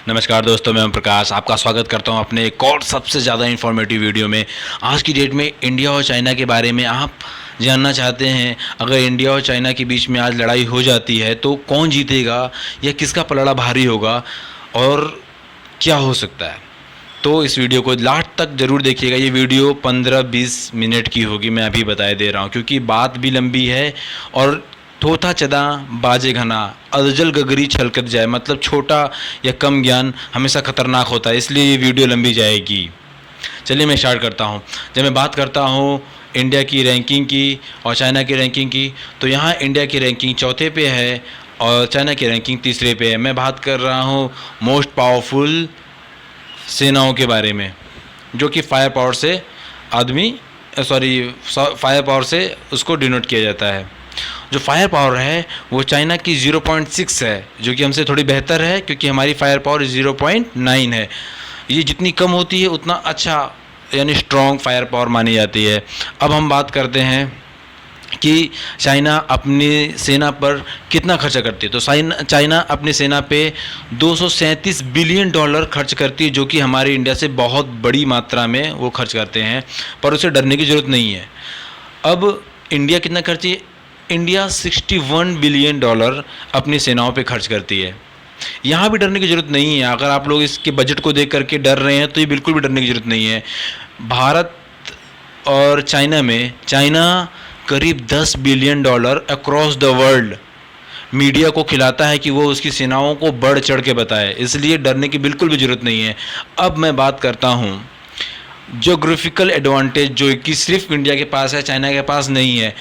नमस्कार दोस्तों, मैं ओम प्रकाश आपका स्वागत करता हूं अपने एक और सबसे ज़्यादा इन्फॉर्मेटिव वीडियो में। आज की डेट में इंडिया और चाइना के बारे में आप जानना चाहते हैं। अगर इंडिया और चाइना के बीच में आज लड़ाई हो जाती है तो कौन जीतेगा या किसका पलड़ा भारी होगा और क्या हो सकता है, तो इस वीडियो को लास्ट तक ज़रूर देखिएगा। ये वीडियो 15-20 मिनट की होगी, मैं अभी बता दे रहा हूँ, क्योंकि बात भी लंबी है और थोथा चदा बाजे घना अजल गगरी छलकत जाए, मतलब छोटा या कम ज्ञान हमेशा खतरनाक होता है, इसलिए ये वीडियो लंबी जाएगी। चलिए मैं स्टार्ट करता हूँ। जब मैं बात करता हूँ इंडिया की रैंकिंग की और चाइना की रैंकिंग की, तो यहाँ इंडिया की रैंकिंग चौथे पे है और चाइना की रैंकिंग तीसरे पे है। मैं बात कर रहा हूँ मोस्ट पावरफुल सेनाओं के बारे में, जो कि फायर पावर से फायर पावर से उसको डिनोट किया जाता है। जो फायर पावर है वो चाइना की 0.6 है, जो कि हमसे थोड़ी बेहतर है, क्योंकि हमारी फायर पावर 0.9 है। ये जितनी कम होती है उतना अच्छा यानी स्ट्रॉन्ग फायर पावर मानी जाती है। अब हम बात करते हैं कि चाइना अपनी सेना पर कितना खर्चा करती है। तो चाइना अपनी सेना पे $237 बिलियन खर्च करती है, जो कि हमारे इंडिया से बहुत बड़ी मात्रा में वो खर्च करते हैं, पर उसे डरने की ज़रूरत नहीं है। अब इंडिया कितना खर्ची? इंडिया $61 बिलियन अपनी सेनाओं पे खर्च करती है। यहाँ भी डरने की ज़रूरत नहीं है। अगर आप लोग इसके बजट को देख करके डर रहे हैं तो ये बिल्कुल भी डरने की ज़रूरत नहीं है। भारत और चाइना में चाइना करीब $10 billion across the world media को खिलाता है कि वो उसकी सेनाओं को बढ़ चढ़ के बताए, इसलिए डरने की बिल्कुल भी ज़रूरत नहीं है। अब मैं बात करता हूँ ज्योग्राफिकल एडवांटेज, जो कि सिर्फ इंडिया के पास है, चाइना के पास नहीं है।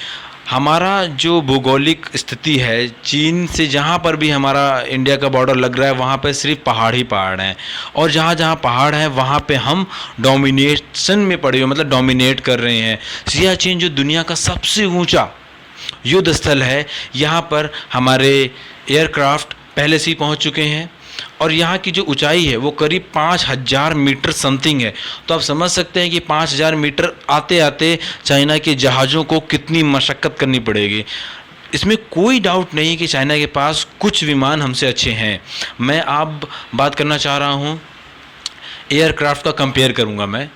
हमारा जो भौगोलिक स्थिति है, चीन से जहाँ पर भी हमारा इंडिया का बॉर्डर लग रहा है वहाँ पर सिर्फ पहाड़ ही पहाड़ हैं, और जहाँ जहाँ पहाड़ हैं वहाँ पे हम डोमिनेशन में पड़े हुए, मतलब डोमिनेट कर रहे हैं। सियाचिन जो दुनिया का सबसे ऊंचा युद्ध स्थल है, यहाँ पर हमारे एयरक्राफ्ट पहले से ही पहुँच चुके हैं, और यहाँ की जो ऊंचाई है वो करीब 5000 मीटर समथिंग है। तो आप समझ सकते हैं कि 5000 मीटर आते आते चाइना के जहाज़ों को कितनी मशक्क़त करनी पड़ेगी। इसमें कोई डाउट नहीं है कि चाइना के पास कुछ विमान हमसे अच्छे हैं। मैं अब बात करना चाह रहा हूँ एयरक्राफ्ट का, कंपेयर करूँगा मैं।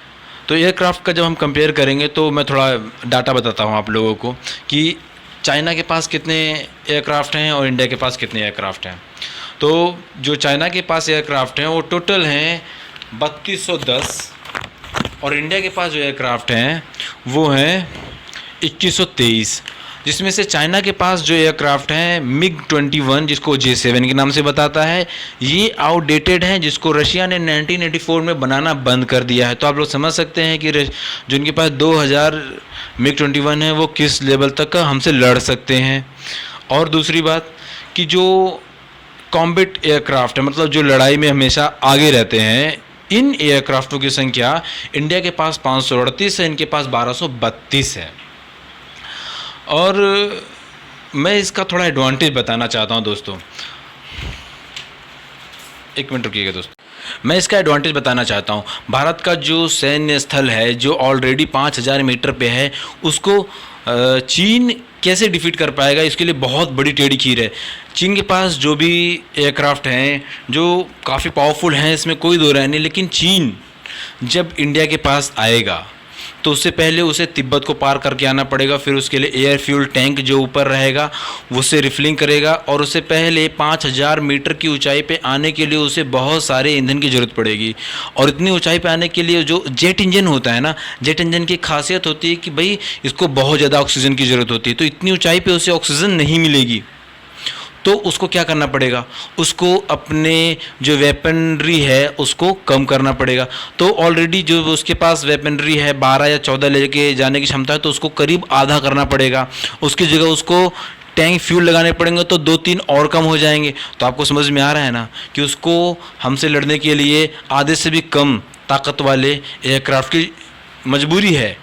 तो एयरक्राफ्ट का जब हम कंपेयर करेंगे तो मैं थोड़ा डाटा बताता हूँ आप लोगों को कि चाइना के पास कितने एयरक्राफ्ट हैं और इंडिया के पास कितने एयरक्राफ्ट हैं। तो जो चाइना के पास एयरक्राफ्ट हैं वो टोटल हैं 3210, और इंडिया के पास जो एयरक्राफ्ट हैं वो हैं 2123। जिसमें से चाइना के पास जो एयरक्राफ्ट हैं MiG-21, जिसको J7 के नाम से बताता है, ये आउटडेटेड हैं, जिसको रशिया ने 1984 में बनाना बंद कर दिया है। तो आप लोग समझ सकते हैं कि जो इनके पास 2000 MiG-21 है वो किस लेवल तक का हमसे लड़ सकते हैं। और दूसरी बात कि जो कॉम्बैट एयरक्राफ्ट है, मतलब जो लड़ाई में हमेशा आगे रहते हैं, इन एयरक्राफ्टों की संख्या इंडिया के पास 538 है, इनके पास 1232 है। और मैं इसका थोड़ा एडवांटेज बताना चाहता हूं दोस्तों। एक मिनट रुकिएगा दोस्तों, मैं इसका एडवांटेज बताना चाहता हूं। भारत का जो सैन्य स्थल है जो ऑलरेडी 5000 मीटर पे है, उसको चीन कैसे डिफीट कर पाएगा, इसके लिए बहुत बड़ी टेढ़ी खीर है। चीन के पास जो भी एयरक्राफ्ट हैं जो काफ़ी पावरफुल हैं, इसमें कोई दो राय नहीं, लेकिन चीन जब इंडिया के पास आएगा तो उससे पहले उसे तिब्बत को पार करके आना पड़ेगा। फिर उसके लिए एयर फ्यूल टैंक जो ऊपर रहेगा उससे रिफिलिंग करेगा, और उससे पहले 5000 मीटर की ऊंचाई पे आने के लिए उसे बहुत सारे ईंधन की ज़रूरत पड़ेगी। और इतनी ऊंचाई पे आने के लिए जो जेट इंजन होता है ना, जेट इंजन की खासियत होती है कि भाई इसको बहुत ज़्यादा ऑक्सीजन की ज़रूरत होती है। तो इतनी ऊँचाई पर उसे ऑक्सीजन नहीं मिलेगी, तो उसको क्या करना पड़ेगा, उसको अपने जो वेपनरी है उसको कम करना पड़ेगा। तो ऑलरेडी जो उसके पास वेपनरी है 12 या 14 लेके जाने की क्षमता है, तो उसको करीब आधा करना पड़ेगा। उसकी जगह उसको टैंक फ्यूल लगाने पड़ेंगे, तो 2-3 और कम हो जाएंगे। तो आपको समझ में आ रहा है ना कि उसको हमसे लड़ने के लिए आधे से भी कम ताकत वाले एयरक्राफ्ट की मजबूरी है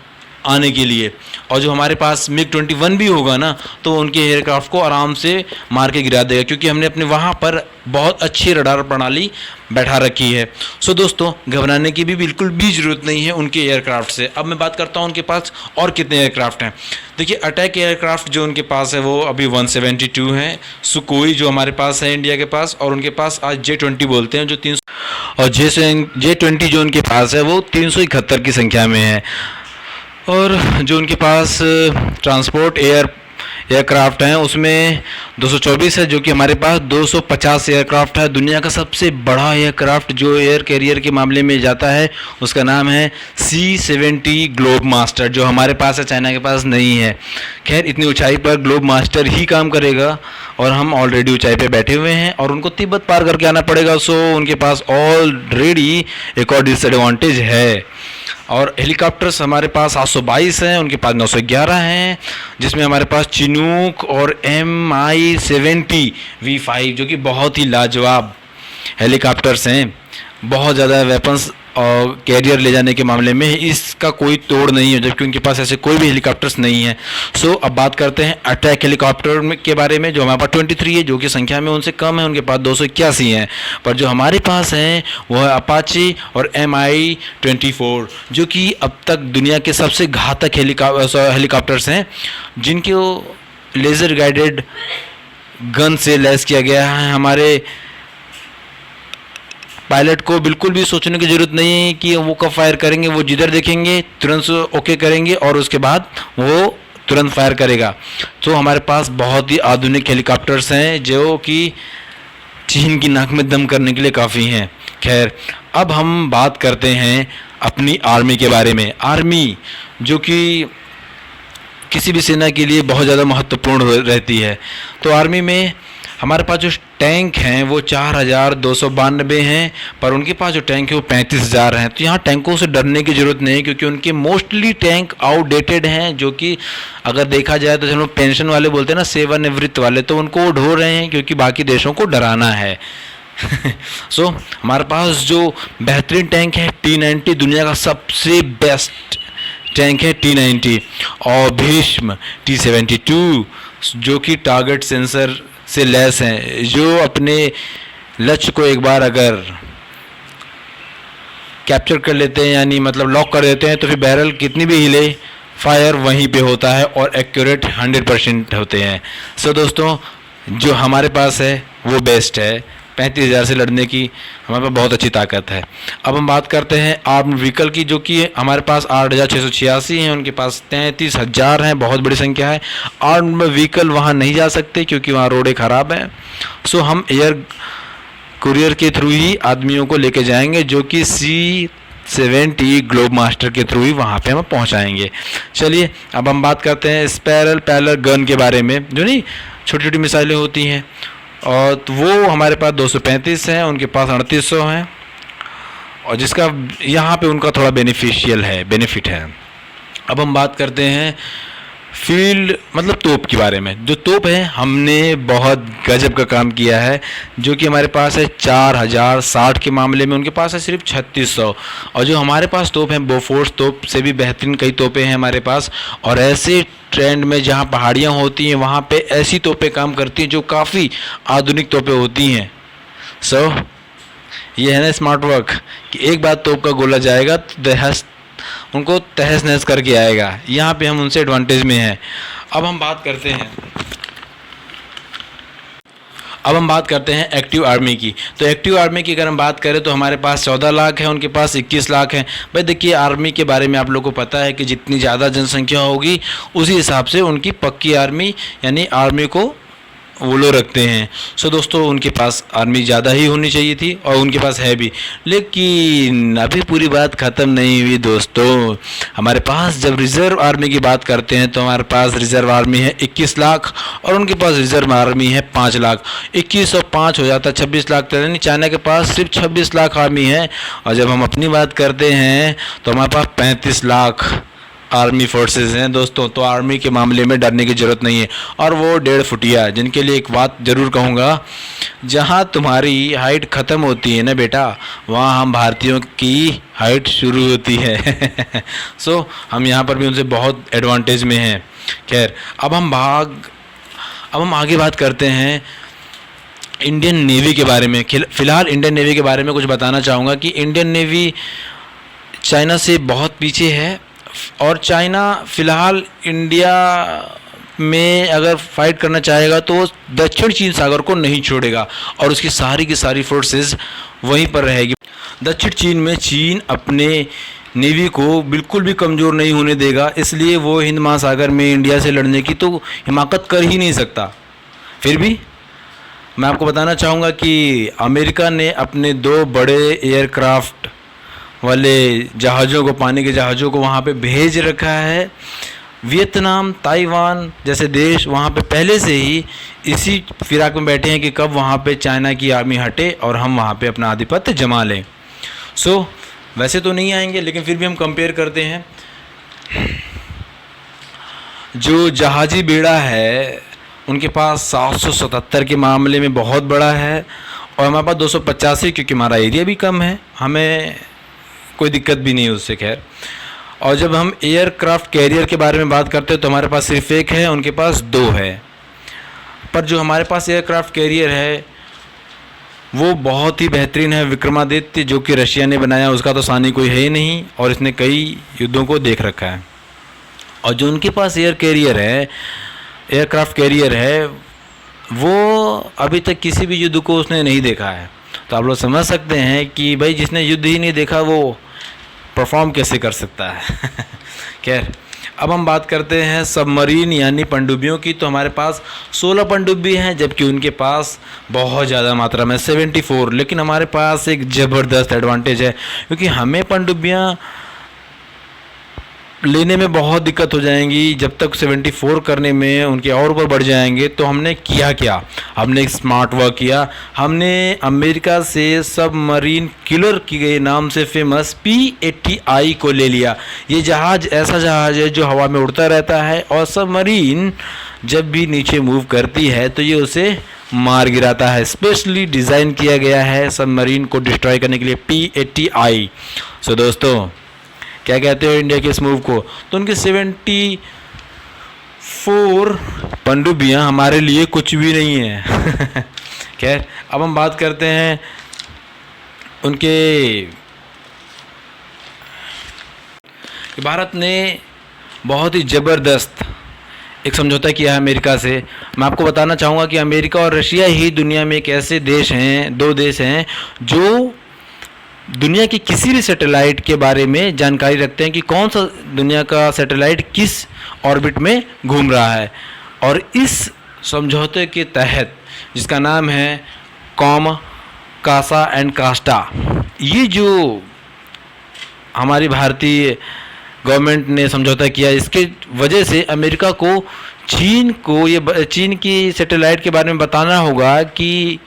आने के लिए। और जो हमारे पास MiG-21 भी होगा ना, तो उनके एयरक्राफ्ट को आराम से मार के गिरा देगा, क्योंकि हमने अपने वहाँ पर बहुत अच्छी रडार प्रणाली बैठा रखी है। सो दोस्तों, घबराने की भी बिल्कुल भी ज़रूरत नहीं है उनके एयरक्राफ्ट से। अब मैं बात करता हूँ उनके पास और कितने एयरक्राफ्ट हैं। देखिए, अटैक एयरक्राफ्ट जो उनके पास है वो अभी 172 हैं। सुकोई जो हमारे पास है इंडिया के पास, और उनके पास आज J-20 बोलते हैं जो और J-20 जो उनके पास है वो 371 की संख्या में है। और जो उनके पास ट्रांसपोर्ट एयरक्राफ्ट हैं उसमें 224 है, जो कि हमारे पास 250 एयरक्राफ्ट है। दुनिया का सबसे बड़ा एयरक्राफ्ट जो एयर कैरियर के मामले में जाता है उसका नाम है C-70 ग्लोब मास्टर, जो हमारे पास है, चाइना के पास नहीं है। खैर, इतनी ऊंचाई पर ग्लोब मास्टर ही काम करेगा और हम ऑलरेडी ऊंचाई पे बैठे हुए हैं और उनको तिब्बत पार करके आना पड़ेगा। सो उनके पास ऑलरेडी एक और डिसएडवांटेज है। और हेलीकॉप्टर्स हमारे पास 722 हैं, उनके पास 911 हैं, जिसमें हमारे पास चिनूक और Mi-70 V5 जो कि बहुत ही लाजवाब हेलीकॉप्टर्स हैं। बहुत ज़्यादा वेपन्स और कैरियर ले जाने के मामले में इसका कोई तोड़ नहीं है, जबकि उनके पास ऐसे कोई भी हेलीकॉप्टर्स नहीं है। सो अब बात करते हैं अटैक हेलीकॉप्टर के बारे में, जो हमारे पास 23 है, जो कि संख्या में उनसे कम है, उनके पास 281 हैं। पर जो हमारे पास हैं वो है अपाचे और Mi-24, जो कि अब तक दुनिया के सबसे घातक हेलीकॉप्टर्स हैं, जिनके लेज़र गाइडेड गन से लैस किया गया है। हमारे पायलट को बिल्कुल भी सोचने की ज़रूरत नहीं है कि वो कब फायर करेंगे, वो जिधर देखेंगे तुरंत ओके करेंगे और उसके बाद वो तुरंत फायर करेगा। तो हमारे पास बहुत ही आधुनिक हेलीकॉप्टर्स हैं जो कि चीन की नाक में दम करने के लिए काफ़ी हैं। खैर, अब हम बात करते हैं अपनी आर्मी के बारे में। आर्मी जो कि किसी भी सेना के लिए बहुत ज़्यादा महत्वपूर्ण रहती है। तो आर्मी में हमारे पास जो टैंक हैं वो 4292 हैं, पर उनके पास जो टैंक है वो 35,000 हैं। तो यहाँ टैंकों से डरने की ज़रूरत नहीं है, क्योंकि उनके मोस्टली टैंक आउटडेटेड हैं, जो कि अगर देखा जाए तो जो पेंशन वाले बोलते हैं ना, सेवानिवृत्त वाले, तो उनको वो ढो रहे हैं क्योंकि बाकी देशों को डराना है। सो हमारे पास जो बेहतरीन टैंक है T-90, दुनिया का सबसे बेस्ट टैंक है T-90, और भीष्म T-72 जो कि टारगेट सेंसर से लैस हैं, जो अपने लक्ष्य को एक बार अगर कैप्चर कर लेते हैं, यानी मतलब लॉक कर देते हैं, तो फिर बैरल कितनी भी हिले फायर वहीं पे होता है और एक्यूरेट 100% होते हैं। सो दोस्तों, जो हमारे पास है वो बेस्ट है। 35,000 से लड़ने की हमारे पास बहुत अच्छी ताकत है। अब हम बात करते हैं आर्म व्हीकल की, जो कि हमारे पास 8,686 हैं, उनके पास 33,000 हैं, बहुत बड़ी संख्या है। आर्म व्हीकल वहाँ नहीं जा सकते क्योंकि वहाँ रोडें ख़राब हैं। सो हम एयर कुरियर के थ्रू ही आदमियों को लेके जाएंगे, जो कि C-70 ग्लोब मास्टर के थ्रू ही वहाँ पे हम पहुँचाएंगे। चलिए, अब हम बात करते हैं स्पैरल पैलर गन के बारे में, जो नहीं छोटी छोटी मिसाइलें होती हैं, और तो वो हमारे पास 235 हैं, उनके पास 3800 हैं, और जिसका यहाँ पे उनका थोड़ा बेनिफिट है। अब हम बात करते हैं फील्ड मतलब तोप के बारे में। जो तोप है, हमने बहुत गजब का काम किया है, जो कि हमारे पास है 4060 के मामले में, उनके पास है सिर्फ 3600। और जो हमारे पास तोप है, बोफोर्स तोप से भी बेहतरीन कई तोपें हैं हमारे पास। और ऐसे ट्रेंड में जहाँ पहाड़ियाँ होती हैं वहाँ पे ऐसी तोपें काम करती हैं जो काफ़ी आधुनिक तोपें होती हैं। सो ये है ना स्मार्ट वर्क, कि एक बार तोप का गोला जाएगा तो उनको तहस नहस करके आएगा। यहाँ पे हम उनसे एडवांटेज में हैं। अब हम बात करते हैं एक्टिव आर्मी की। तो एक्टिव आर्मी की अगर हम बात करें तो हमारे पास 14 लाख है, उनके पास 21 लाख है। भाई देखिए, आर्मी के बारे में आप लोगों को पता है कि जितनी ज़्यादा जनसंख्या होगी उसी हिसाब से उनकी पक्की आर्मी यानी आर्मी को वो लोग रखते हैं। सो दोस्तों, उनके पास आर्मी ज़्यादा ही होनी चाहिए थी और उनके पास है भी, लेकिन अभी पूरी बात ख़त्म नहीं हुई दोस्तों। हमारे पास जब रिज़र्व आर्मी की बात करते हैं तो हमारे पास रिज़र्व आर्मी है 21 लाख और उनके पास रिज़र्व आर्मी है 5 लाख। 21 और 5 हो जाता है 26 लाख। तो यानी चाइना के पास सिर्फ 26 लाख आर्मी है, और जब हम अपनी बात करते हैं तो हमारे पास 35 लाख आर्मी फोर्सेस हैं दोस्तों। तो आर्मी के मामले में डरने की ज़रूरत नहीं है। और वो 1.5 फुटिया, जिनके लिए एक बात ज़रूर कहूँगा, जहाँ तुम्हारी हाइट ख़त्म होती है ना बेटा, वहाँ हम भारतीयों की हाइट शुरू होती है। सो हम यहाँ पर भी उनसे बहुत एडवांटेज में हैं। खैर, अब हम आगे बात करते हैं इंडियन नेवी के बारे में। फ़िलहाल इंडियन नेवी के बारे में कुछ बताना चाहूँगा कि इंडियन नेवी चाइना से बहुत पीछे है, और चाइना फ़िलहाल इंडिया में अगर फाइट करना चाहेगा तो दक्षिण चीन सागर को नहीं छोड़ेगा और उसकी सारी की सारी फोर्सेस वहीं पर रहेगी। दक्षिण चीन में चीन अपने नेवी को बिल्कुल भी कमज़ोर नहीं होने देगा, इसलिए वो हिंद महासागर में इंडिया से लड़ने की तो हिमाकत कर ही नहीं सकता। फिर भी मैं आपको बताना चाहूँगा कि अमेरिका ने अपने 2 बड़े एयरक्राफ्ट वाले जहाज़ों को, पानी के जहाज़ों को वहाँ पे भेज रखा है। वियतनाम, ताइवान जैसे देश वहाँ पे पहले से ही इसी फिराक में बैठे हैं कि कब वहाँ पे चाइना की आर्मी हटे और हम वहाँ पे अपना आधिपत्य जमा लें। वैसे तो नहीं आएंगे, लेकिन फिर भी हम कंपेयर करते हैं। जो जहाज़ी बेड़ा है उनके पास 777 के मामले में बहुत बड़ा है और हमारे पास 285, क्योंकि हमारा एरिया भी कम है, हमें कोई दिक्कत भी नहीं है उससे। खैर, और जब हम एयरक्राफ्ट कैरियर के बारे में बात करते हैं तो हमारे पास सिर्फ एक है, उनके पास 2 है। पर जो हमारे पास एयरक्राफ्ट कैरियर है वो बहुत ही बेहतरीन है। विक्रमादित्य जो कि रशिया ने बनाया, उसका तो सानी कोई है ही नहीं और इसने कई युद्धों को देख रखा है। और जो उनके पास एयरक्राफ्ट कैरियर है वो अभी तक किसी भी युद्ध को उसने नहीं देखा है। तो आप लोग समझ सकते हैं कि भाई जिसने युद्ध ही नहीं देखा वो परफॉर्म कैसे कर सकता है। खैर, अब हम बात करते हैं सबमरीन यानी पनडुब्बियों की। तो हमारे पास 16 पनडुब्बी हैं, जबकि उनके पास बहुत ज़्यादा मात्रा में 74। लेकिन हमारे पास एक ज़बरदस्त एडवांटेज है, क्योंकि हमें पनडुब्बियाँ लेने में बहुत दिक्कत हो जाएंगी जब तक 74 करने में उनके और ऊपर बढ़ जाएंगे। तो हमने किया क्या, हमने एक स्मार्ट वर्क किया। हमने अमेरिका से सबमरीन किलर के नाम से फेमस P-80I को ले लिया। ये जहाज़ ऐसा जहाज़ है जो हवा में उड़ता रहता है और सबमरीन जब भी नीचे मूव करती है तो ये उसे मार गिराता है। स्पेशली डिज़ाइन किया गया है सबमरीन को डिस्ट्रॉय करने के लिए P-80I। सो दोस्तों, क्या कहते हो इंडिया के इस मूव को? तो उनके 74 पनडुब्बियाँ हमारे लिए कुछ भी नहीं है। खैर, अब हम बात करते हैं उनके। भारत ने बहुत ही ज़बरदस्त एक समझौता किया है अमेरिका से। मैं आपको बताना चाहूँगा कि अमेरिका और रशिया ही दुनिया में एक ऐसे देश हैं, 2 देश हैं जो दुनिया की किसी भी सैटेलाइट के बारे में जानकारी रखते हैं कि कौन सा दुनिया का सैटेलाइट किस ऑर्बिट में घूम रहा है। और इस समझौते के तहत, जिसका नाम है कासा एंड कास्टा, ये जो हमारी भारतीय गवर्नमेंट ने समझौता किया, इसके वजह से अमेरिका को चीन की सैटेलाइट के बारे में बताना होगा कि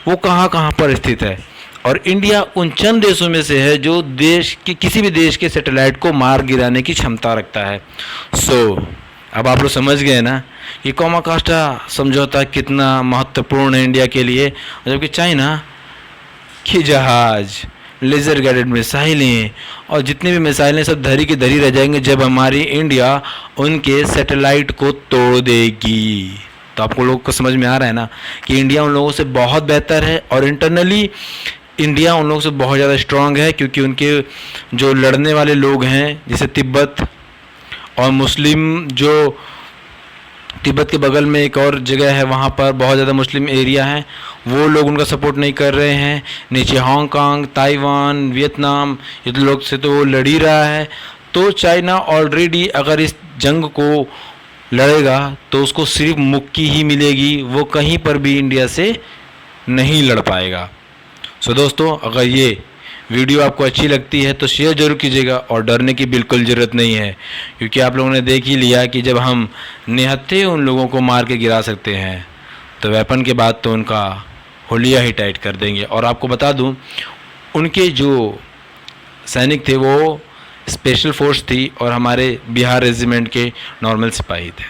वो कहाँ कहाँ पर स्थित है। और इंडिया उन चंद देशों में से है जो देश के किसी भी देश के सैटेलाइट को मार गिराने की क्षमता रखता है। अब आप लोग समझ गए ना कि कासा समझौता कितना महत्वपूर्ण है इंडिया के लिए। जबकि चाइना के जहाज़, लेज़र गाइडेड मिसाइलें और जितनी भी मिसाइलें सब धरी की धरी रह जाएंगे जब हमारी इंडिया उनके सैटेलाइट को तोड़ देगी। तो आपको लोगों को समझ में आ रहा है ना कि इंडिया उन लोगों से बहुत बेहतर है और इंटरनली इंडिया उन लोगों से बहुत ज़्यादा स्ट्रांग है, क्योंकि उनके जो लड़ने वाले लोग हैं जैसे तिब्बत और मुस्लिम, जो तिब्बत के बगल में एक और जगह है वहाँ पर बहुत ज़्यादा मुस्लिम एरिया है, वो लोग उनका सपोर्ट नहीं कर रहे हैं। नीचे हांगकांग, ताइवान, वियतनाम, ये लोग से तो वो लड़ ही रहा है। तो चाइना ऑलरेडी अगर इस जंग को लड़ेगा तो उसको सिर्फ मुक्की ही मिलेगी, वो कहीं पर भी इंडिया से नहीं लड़ पाएगा। दोस्तों, अगर ये वीडियो आपको अच्छी लगती है तो शेयर जरूर कीजिएगा और डरने की बिल्कुल ज़रूरत नहीं है, क्योंकि आप लोगों ने देख ही लिया कि जब हम निहत्थे उन लोगों को मार के गिरा सकते हैं तो वेपन के बाद तो उनका होलिया ही टाइट कर देंगे। और आपको बता दूं, उनके जो सैनिक थे वो स्पेशल फोर्स थी और हमारे बिहार रेजिमेंट के नॉर्मल सिपाही थे।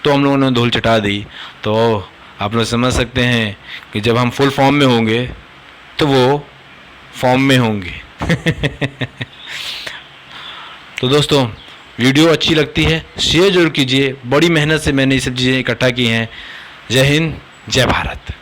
तो हम लोगों ने धूल चटा दी। तो आप लोग समझ सकते हैं कि जब हम फुल फॉर्म में होंगे तो वो फॉर्म में होंगे। तो दोस्तों, वीडियो अच्छी लगती है शेयर जरूर कीजिए। बड़ी मेहनत से मैंने ये सब चीज़ें इकट्ठा की हैं। जय हिंद, जय भारत।